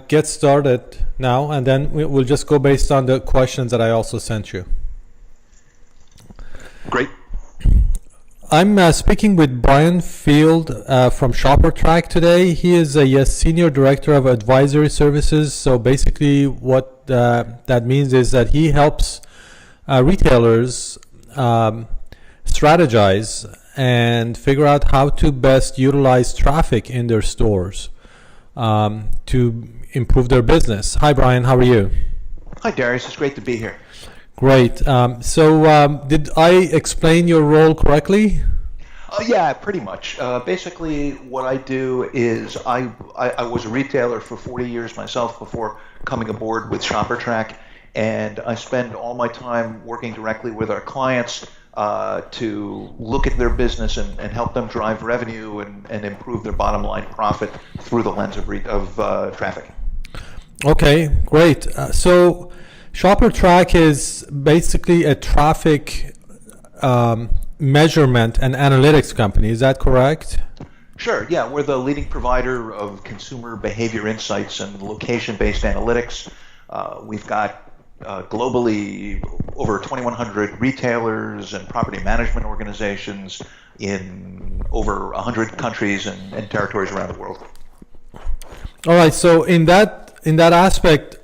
get started now, and then we'll just go based on the questions that I also sent you. Great. I'm speaking with Brian Field from ShopperTrack today. He is a Senior Director of Advisory Services. So basically what that means is that he helps retailers strategize and figure out how to best utilize traffic in their stores to improve their business. Hi, Brian. How are you? Hi, Darius. It's great to be here. Great. Did I explain your role correctly? Yeah, pretty much. Basically, what I do is I was a retailer for 40 years myself before coming aboard with ShopperTrack, and I spend all my time working directly with our clients to look at their business and help them drive revenue and improve their bottom line profit through the lens of traffic. Okay, great. So ShopperTrack is basically a traffic measurement and analytics company. Is that correct? Sure, yeah. We're the leading provider of consumer behavior insights and location-based analytics. We've got globally over 2,100 retailers and property management organizations in over 100 countries and territories around the world. All right. So in that aspect,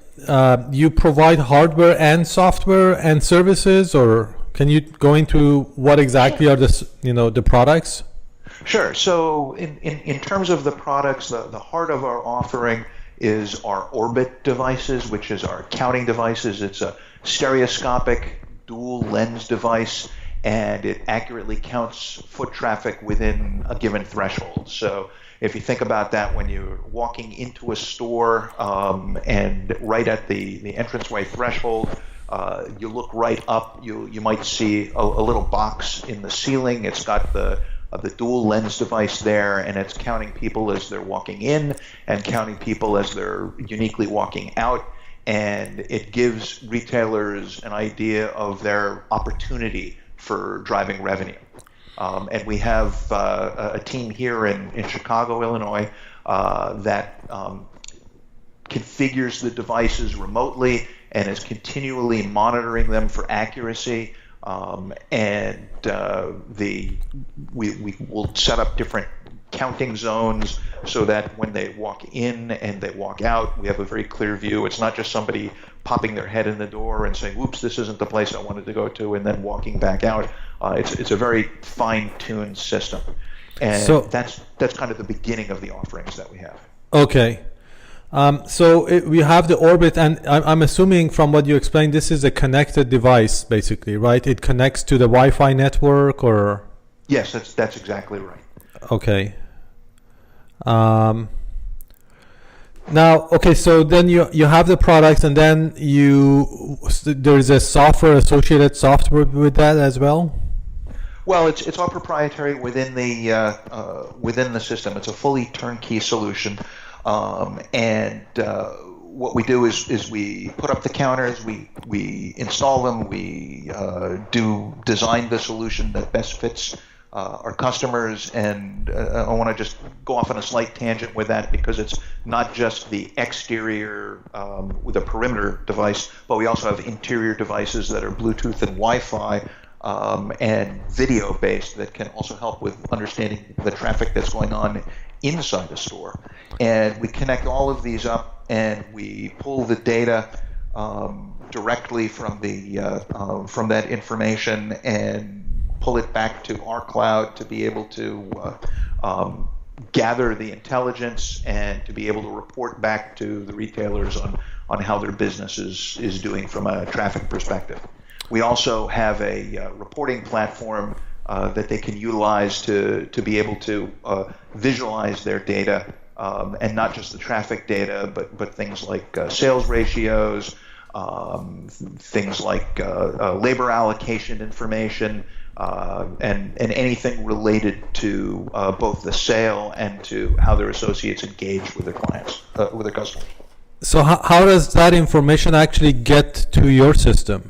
you provide hardware and software and services, or can you go into what exactly are the products? Sure. So in terms of the products, the heart of our offering is our Orbit devices, which is our counting devices. It's a stereoscopic dual lens device, and it accurately counts foot traffic within a given threshold. So if you think about that, when you're walking into a store and right at the entranceway threshold, you look right up, you might see a little box in the ceiling. It's got the dual lens device there, and it's counting people as they're walking in and counting people as they're uniquely walking out. And it gives retailers an idea of their opportunity for driving revenue. And we have a team here in Chicago, Illinois, that configures the devices remotely and is continually monitoring them for accuracy. We will set up different counting zones so that when they walk in and they walk out, we have a very clear view. It's not just somebody popping their head in the door and saying, "Whoops, this isn't the place I wanted to go to," and then walking back out. It's a very fine-tuned system, and so that's kind of the beginning of the offerings that we have. Okay. We have the Orbit, and I'm assuming from what you explained, this is a connected device, basically, right? It connects to the Wi-Fi network, or? Yes, that's exactly right. Okay. So then you have the products, and then there's a associated software with that as well? Well, it's all proprietary within the system. It's a fully turnkey solution. What we do is we put up the counters, we install them, we design the solution that best fits our customers, and I want to just go off on a slight tangent with that, because it's not just the exterior with a perimeter device, but we also have interior devices that are Bluetooth and Wi-Fi and video based that can also help with understanding the traffic that's going on inside the store. And we connect all of these up, and we pull the data directly from that information and pull it back to our cloud to be able to gather the intelligence and to be able to report back to the retailers on how their business is doing from a traffic perspective. We also have a reporting platform that they can utilize to be able to visualize their data, and not just the traffic data, but things like sales ratios, things like labor allocation information, and anything related to both the sale and to how their associates engage with their clients, with their customers. So how does that information actually get to your system?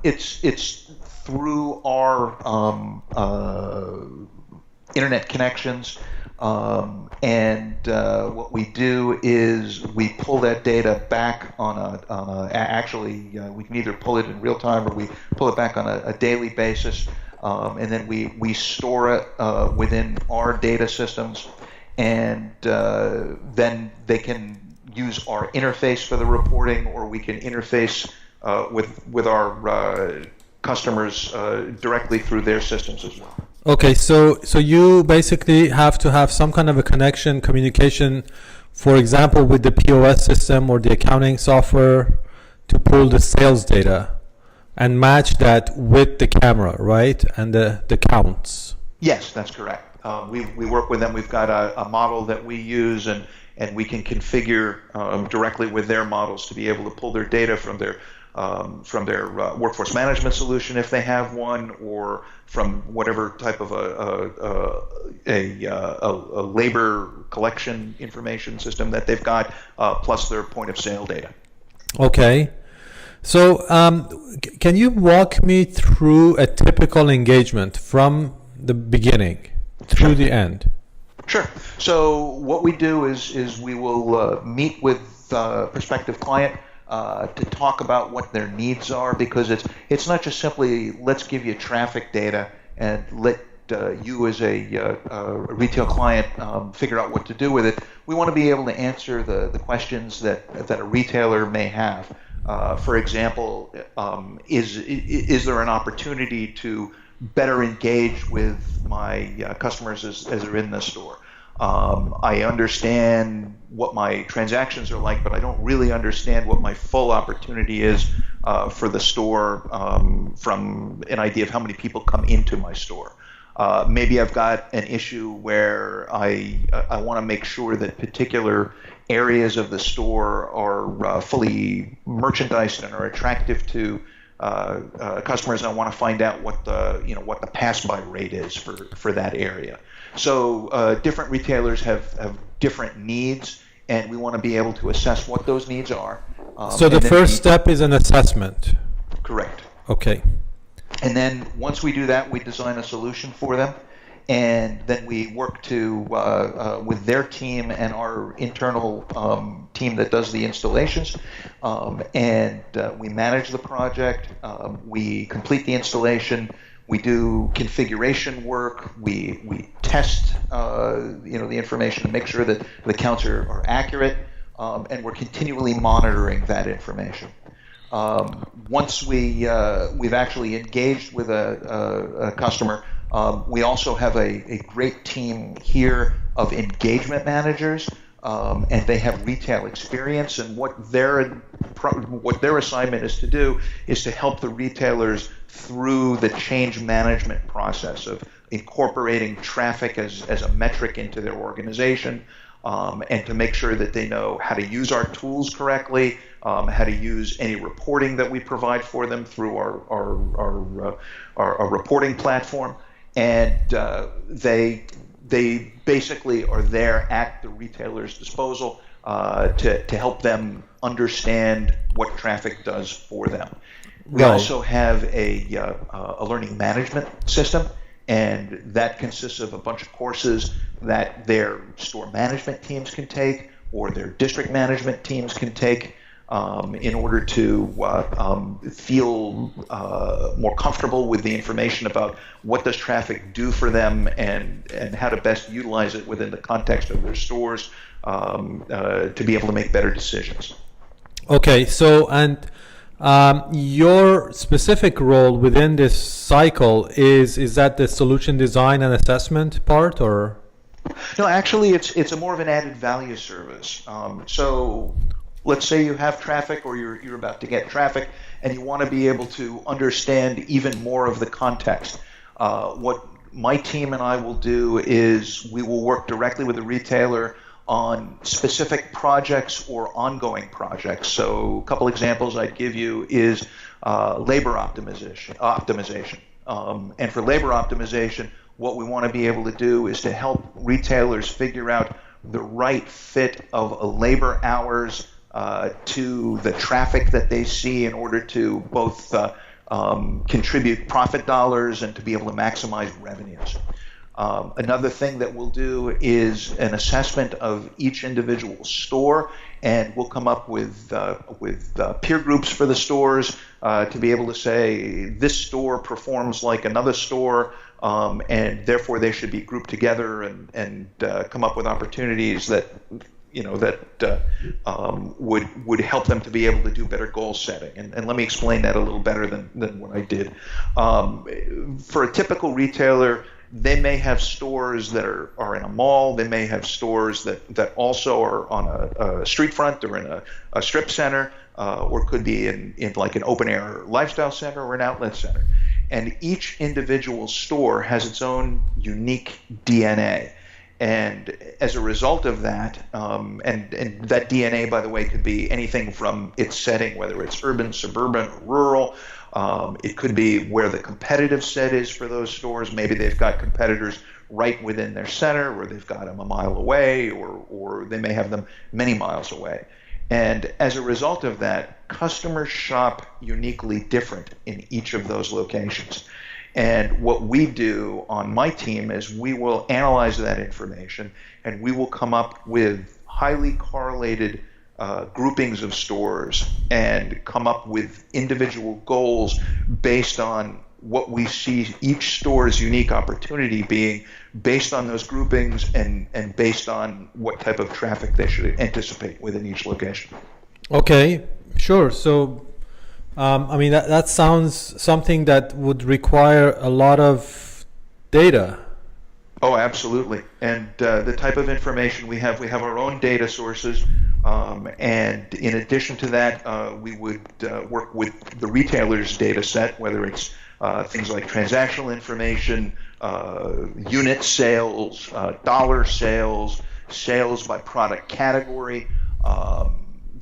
It's through our internet connections. What we do is we pull that data back we can either pull it in real time or we pull it back on a daily basis, and then we store it within our data systems, and then they can use our interface for the reporting, or we can interface with our customers directly through their systems as well. Okay, so you basically have to have some kind of a connection, communication, for example, with the POS system or the accounting software to pull the sales data and match that with the camera, right? And the counts. Yes, that's correct. We work with them. We've got a model that we use, and we can configure directly with their models to be able to pull their data from their workforce management solution if they have one, or from whatever type of a labor collection information system that they've got, plus their point of sale data. Okay. So can you walk me through a typical engagement from the beginning through the end? Sure. So what we do is we will meet with prospective client to talk about what their needs are, because it's not just simply let's give you traffic data and let you as a retail client figure out what to do with it. We want to be able to answer the questions that a retailer may have. For example, is there an opportunity to better engage with my customers as they're in the store? I understand what my transactions are like, but I don't really understand what my full opportunity is for the store, from an idea of how many people come into my store. Maybe I've got an issue where I want to make sure that particular areas of the store are fully merchandised and are attractive to customers, and I want to find out what the pass-by rate is for that area. So different retailers have different needs, and we want to be able to assess what those needs are. So the first step is an assessment. Correct. Okay. And then once we do that, we design a solution for them, and then we work with their team and our internal team that does the installations, and we manage the project. We complete the installation. We do configuration work. We test the information to make sure that the counts are accurate, and we're continually monitoring that information. Once we've actually engaged with a customer, we also have a great team here of engagement managers, and they have retail experience. And what their assignment is to do is to help the retailers through the change management process of incorporating traffic as a metric into their organization, and to make sure that they know how to use our tools correctly, how to use any reporting that we provide for them through our reporting platform, and they basically are there at the retailer's disposal to help them understand what traffic does for them. We also have a learning management system, and that consists of a bunch of courses that their store management teams can take or their district management teams can take in order to feel more comfortable with the information about what does traffic do for them, and how to best utilize it within the context of their stores to be able to make better decisions. Okay, so your specific role within this cycle is that the solution design and assessment part, or? No, actually, it's a more of an added value service. So let's say you have traffic, or you're about to get traffic, and you want to be able to understand even more of the context. What my team and I will do is we will work directly with the retailer on specific projects or ongoing projects. So a couple examples I'd give you is labor optimization. And for labor optimization, what we want to be able to do is to help retailers figure out the right fit of labor hours to the traffic that they see in order to both contribute profit dollars and to be able to maximize revenues. Another thing that we'll do is an assessment of each individual store, and we'll come up with peer groups for the stores to be able to say this store performs like another store, and therefore they should be grouped together and come up with opportunities that would help them to be able to do better goal setting. And let me explain that a little better than what I did. For a typical retailer, they may have stores that are in a mall. They may have stores that also are on a street front or in a strip center, or could be in like an open air lifestyle center or an outlet center. And each individual store has its own unique DNA. And as a result of that, and that DNA, by the way, could be anything from its setting, whether it's urban, suburban, or rural. It could be where the competitive set is for those stores. Maybe they've got competitors right within their center, or they've got them a mile away, or they may have them many miles away. And as a result of that, customers shop uniquely different in each of those locations. And what we do on my team is we will analyze that information, and we will come up with highly correlated groupings of stores and come up with individual goals based on what we see each store's unique opportunity being, based on those groupings and based on what type of traffic they should anticipate within each location. Okay, sure. So, I mean, that sounds something that would require a lot of data. Oh, absolutely. And the type of information we have our own data sources. And in addition to that, we would work with the retailer's data set, whether it's things like transactional information, unit sales, dollar sales, sales by product category,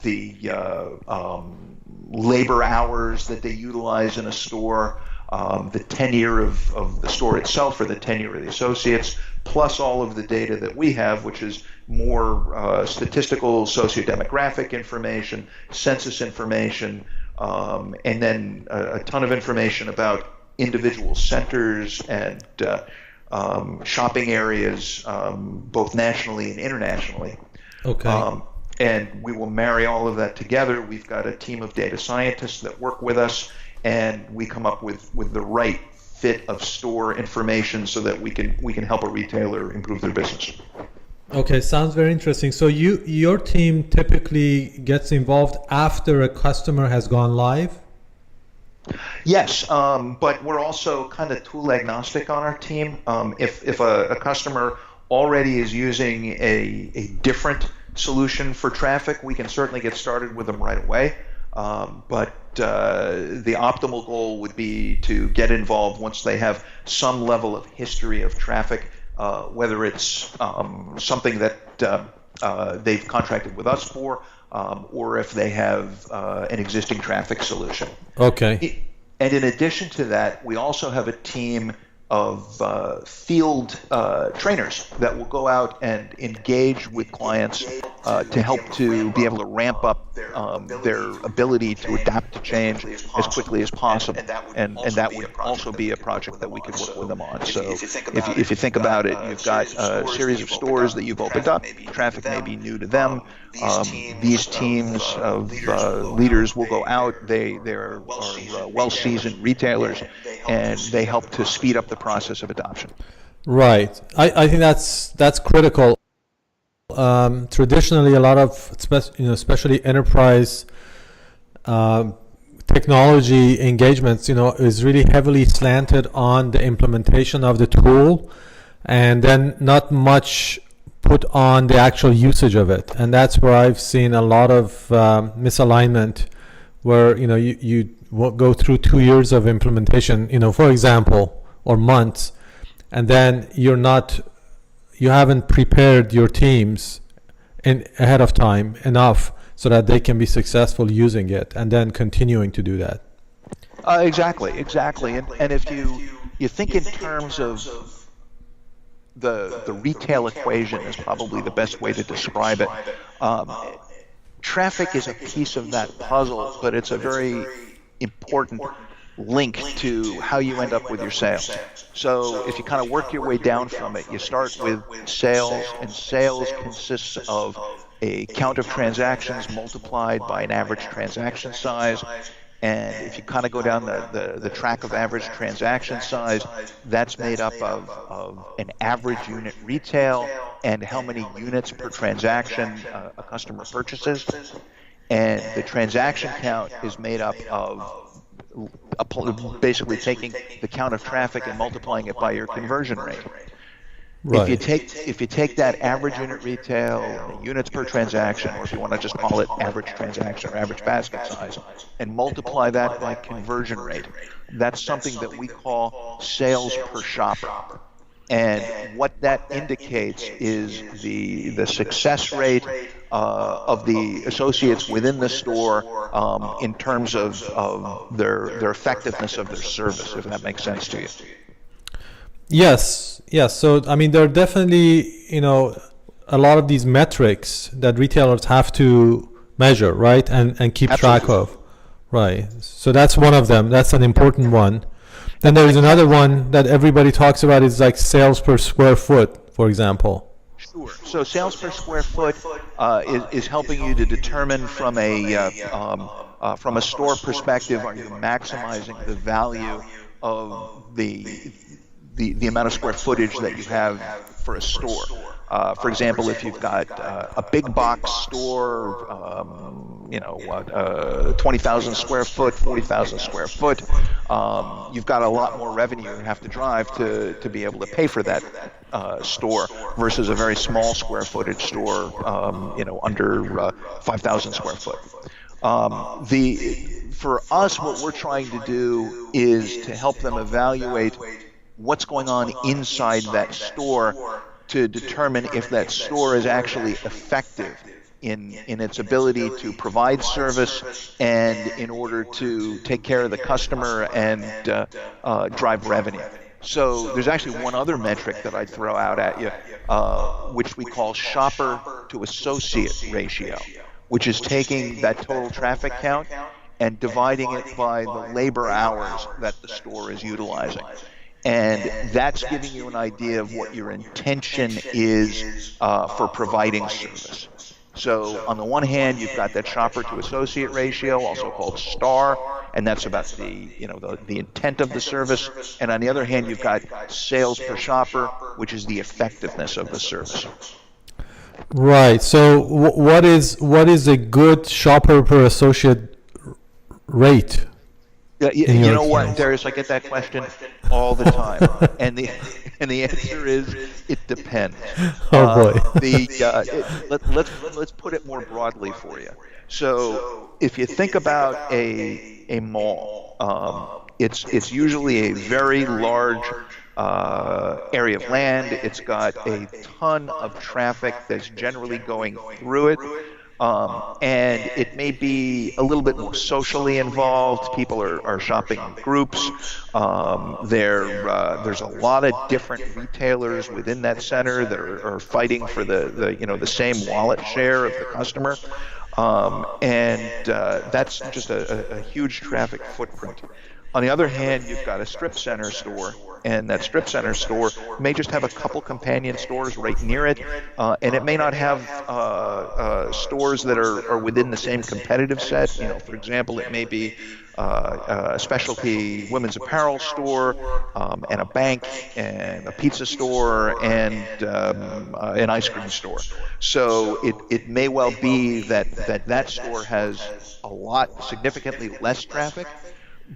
the labor hours that they utilize in a store, the tenure of the store itself or the tenure of the associates, plus all of the data that we have, which is more statistical, sociodemographic information, census information, and then a ton of information about individual centers and shopping areas, both nationally and internationally. Okay. And we will marry all of that together. We've got a team of data scientists that work with us, and we come up with the right fit of store information so that we can help a retailer improve their business. Okay, sounds very interesting. So your team typically gets involved after a customer has gone live? Yes, but we're also kind of tool agnostic on our team. If a customer already is using a different solution for traffic, we can certainly get started with them right away. But the optimal goal would be to get involved once they have some level of history of traffic, whether it's something that they've contracted with us for, or if they have an existing traffic solution. Okay. And in addition to that, we also have a team of field trainers that will go out and engage with clients to help to be able to ramp up their ability to adapt to change as quickly as possible. And that would also be a project that we could work with them on. So if you think about it, you've got a series of stores that you've opened up. Traffic may be new to them. These teams of leaders will go out. They're well-seasoned retailers, and they help to speed up the process of adoption. Right. I think that's critical. Traditionally, a lot of especially enterprise technology engagements, is really heavily slanted on the implementation of the tool, and then not much put on the actual usage of it. And that's where I've seen a lot of misalignment, where you go through 2 years of implementation, for example, or months, and then you haven't prepared your teams ahead of time enough so that they can be successful using it, and then continuing to do that. Exactly. And if you think in terms of the retail equation is probably the best way to describe it. Traffic is a piece of that puzzle, but it's a very important link to how you end up with your sales. So if you kind of work your way down from it, you start with sales, and sales consists of a count of transactions multiplied by an average transaction size. And if you kind of go down the track of average transaction size, that's made up of an average unit retail and how many units per transaction a customer purchases. And the transaction count is made up of basically taking the count of traffic and multiplying it by your conversion rate. Right. If you take that average unit retail, units per transaction, or if you want to just call it average transaction or average basket size, and multiply that by conversion rate, that's something that we call sales per shopper. And what that indicates is the success rate of the associates within the store in terms of their effectiveness of their service, if that makes sense to you. Yes. So, I mean, there are definitely, a lot of these metrics that retailers have to measure, right? And keep track of. Right. So that's one of them. That's an important one. Then there is another one that everybody talks about, is like sales per square foot, for example. Sure. So sales per square foot is helping you to determine from a store perspective, are you maximizing the value of the amount of square footage that you have for a store. For example, if you've got a big box store, 20,000 square foot, 40,000 square foot, you've got a lot more revenue you have to drive to be able to pay for that store versus a very small square footage store, under 5,000 square foot. For us, what we're trying to do is to help them evaluate what's going on inside that store to determine if that store is actually effective in its ability to provide service and in order to take care of the customer and drive revenue. So there's actually one other metric that I'd throw out at you, which we call shopper to associate ratio, which is taking that total traffic count and dividing it by the labor hours that the store is utilizing. And that's giving you an idea of what your intention is for providing service. So on the one hand, you've got that shopper to associate ratio, also called STAR, and that's about the intent of the service. And on the other hand, you've got sales per shopper, which is the effectiveness of the service. Right. So what is a good shopper per associate rate? You know what, Darius, I get that question all the time, and the answer is it depends. Oh boy. Let's put it more broadly for you. So if you think about a mall, it's usually a very large area of land. It's got a ton of traffic that's generally going through it. And it may be a little bit more socially involved. People are shopping in groups. There's a lot of different retailers within that center that are fighting for the same wallet share of the customer. And that's just a huge traffic footprint. On the other hand, you've got a strip center store, and that strip center store may just have a couple companion stores right near it, and it may not have stores that are within the same competitive set. For example, it may be a specialty women's apparel store, and a bank, and a pizza store, and an ice cream store. So it may well be that store has significantly less traffic,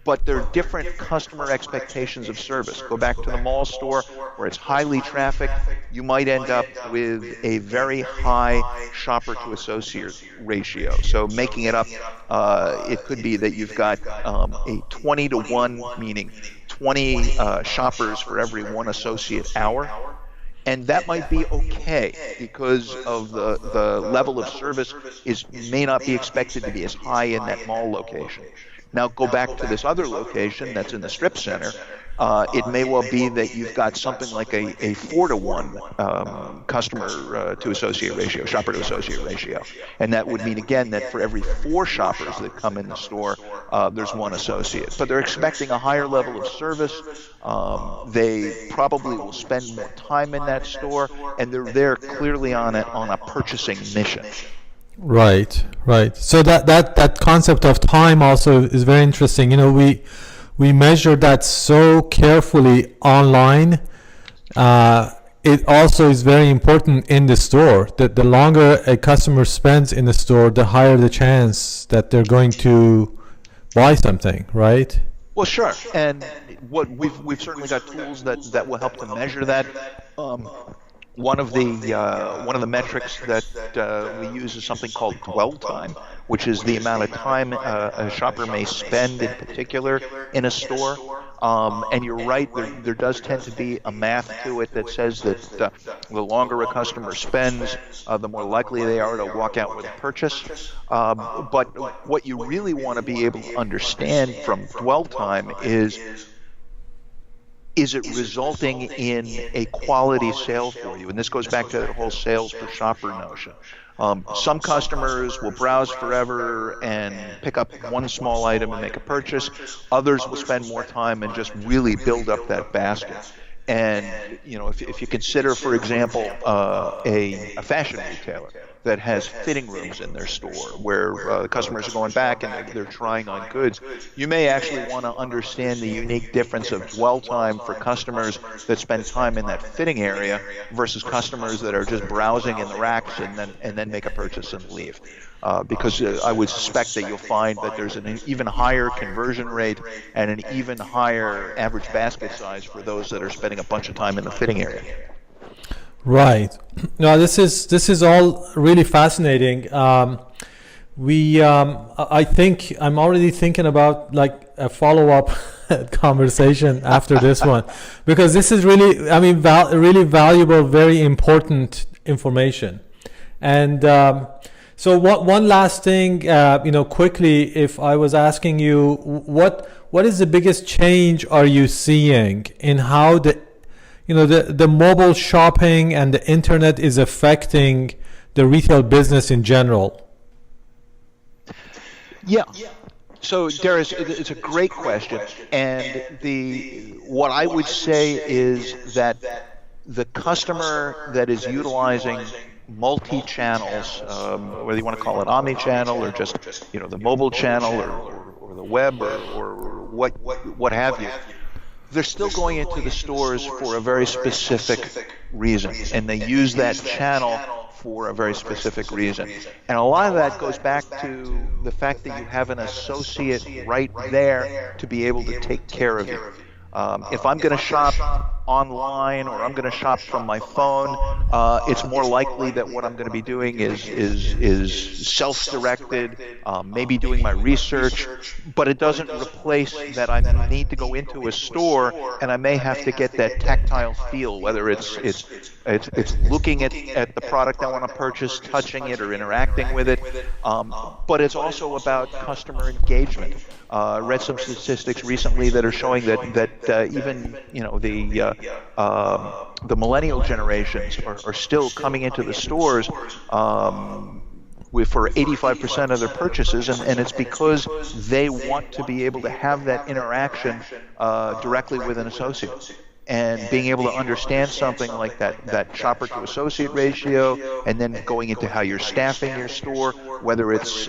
but there are different customer expectations of service. Go back to the mall store where it's highly trafficked. You might end up with a very high shopper to associate ratio. So making it up, it could be that you've got a 20-to-1, meaning 20 shoppers for every one associate hour. And that might be okay because of the level of service may not be expected to be as high in that mall location. Now go back to this other location that's in the strip center It may well be that you've got something like a 4-to-1 customer to associate ratio, shopper to associate ratio. And that would mean, again, that for every 4 shoppers that come in the store, there's 1 associate. But they're expecting a higher level of service. They probably will spend more time in that store, and they're there clearly on a purchasing mission. Right, right. So that concept of time also is very interesting. You know, we measure that so carefully online. It also is very important in the store. That the longer a customer spends in the store, the higher the chance that they're going to buy something, right? Well, sure. And what we've certainly got tools that will help to measure that. One of the metrics that we use is something called dwell time, which is the amount of time a shopper may spend in particular in a store. And you're right, there does tend to be a math to it that says that the longer a customer spends, the more likely they are to walk out with a purchase. But what you really want to be able to understand from dwell time is it resulting in a quality sale for you? And this goes back to the whole sales per shopper notion. Some customers will browse forever and pick up one small item and make a purchase. Others will spend more time and just really build up that basket. And you know, if you consider, for example, a fashion retailer that has fitting rooms in their store where the customers are going back and they're trying on goods, you may actually want to understand the unique difference of dwell time for customers that spend time in that fitting area versus customers that are just browsing in the racks and then make a purchase and leave. Because I would suspect that you'll find that there's an even higher conversion rate and an even higher average basket size for those that are spending a bunch of time in the fitting area. Right. No, this is all really fascinating. I think I'm already thinking about like a follow-up conversation after this one, because this is really, I mean, really valuable, very important information. And so one last thing, quickly, if I was asking you, what is the biggest change are you seeing in how the mobile shopping and the internet is affecting the retail business in general? Yeah. So, Darius, it's a great question. And what I would say is that the customer that is utilizing multi-channels, whether you want to call it omni-channel or just the mobile channel or the web or what have you, they're still going into the stores for a very specific reason, and they use that channel for a very specific reason. And a lot of that goes back to the fact that you have an associate right there to be able to take care of you. If I'm going to shop online or I'm going to shop from my phone, it's more likely that what I'm going to be doing is self-directed, maybe doing my research, but it doesn't replace that I need to go into a store and I may have to get that tactile feel, whether it's looking at the product I want to purchase, touching it or interacting with it, but it's also about customer engagement. I read some statistics recently that are showing that even the millennial generations are still coming into the stores for 85% of their purchases, and it's because they want to be able to have that interaction directly with an associate. And being able to understand something like that shopper to associate ratio, and then going into how you're staffing your store, whether it's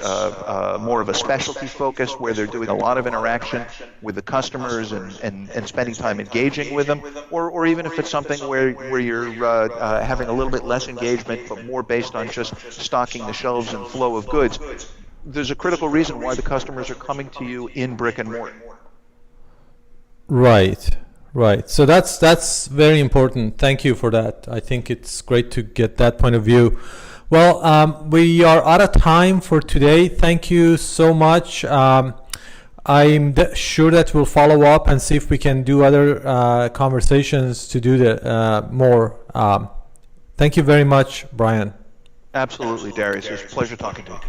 more of a specialty focus where they're doing a lot of interaction with the customers and spending time engaging with them, or even if it's something where you're having a little bit less engagement but more based on just stocking the shelves and flow of goods. There's a critical reason why the customers are coming to you in brick and mortar. Right. Right. So that's very important. Thank you for that. I think it's great to get that point of view. Well, we are out of time for today. Thank you so much. I'm sure that we'll follow up and see if we can do other conversations to do the more. Thank you very much, Brian. Absolutely, Darius. It's a pleasure talking to you.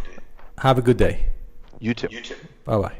Have a good day. You too. Bye-bye.